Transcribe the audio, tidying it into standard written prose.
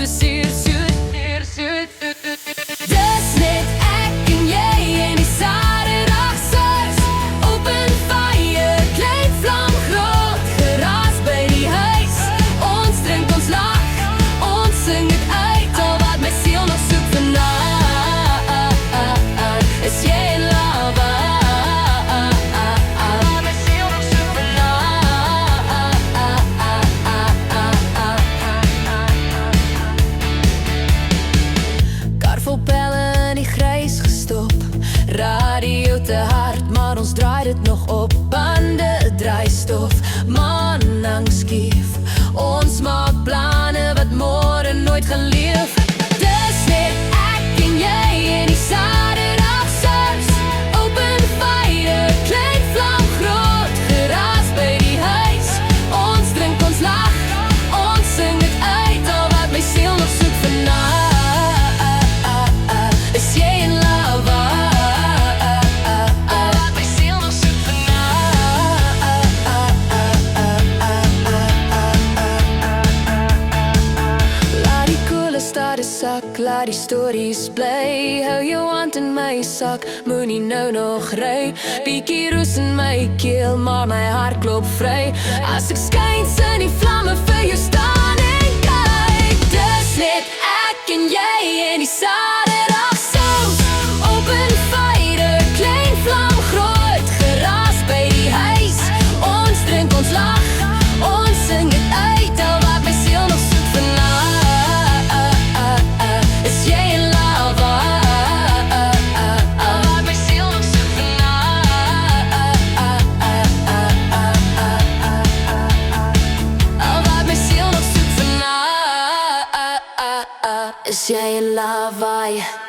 so suur soet. Dis net ek en jy en die Saterdagsers op 'n fire, klein vlam, groot geraas by die huis. Ons drink, ons lag, ons sing dit uit, al wat my siel nog soek vanaand is jy in lava. My siel nog soek vanaand. Kar vol pelle in die grys gestop, radio te hard, maar ons draai dit nog op. Bande draai stof, man hang skief. Ons maak planne wat môre nooit gaan leef. Dis net ek en jy en die Saterdagsers op 'n fire, klein vlam, groot geraas by die huis. Ons drink, ons lag, ons sing dit uit, al wat my siel nog soek vanaand is jy in lava. Al wat my siel nog soek vanaand. Laat die koele stade sak, laat die stories bly. Hou jou hand in my sak, moenie nou nog ry. Bietjie roes in my keel, maar my hart klop vry. As ek skuins in die vlamme vir jou staan en kyk. Dis net ek en jy en die Saterdagsers op 'n fire, klein vlam, groot geraas by die huis. Ons drink, ons lag, ons sing dit uit, al wat my siel nog soek vanaand is jy in lava. Al wat my siel nog soek vanaand. Al wat my siel nog soek vanaand is jy in lava.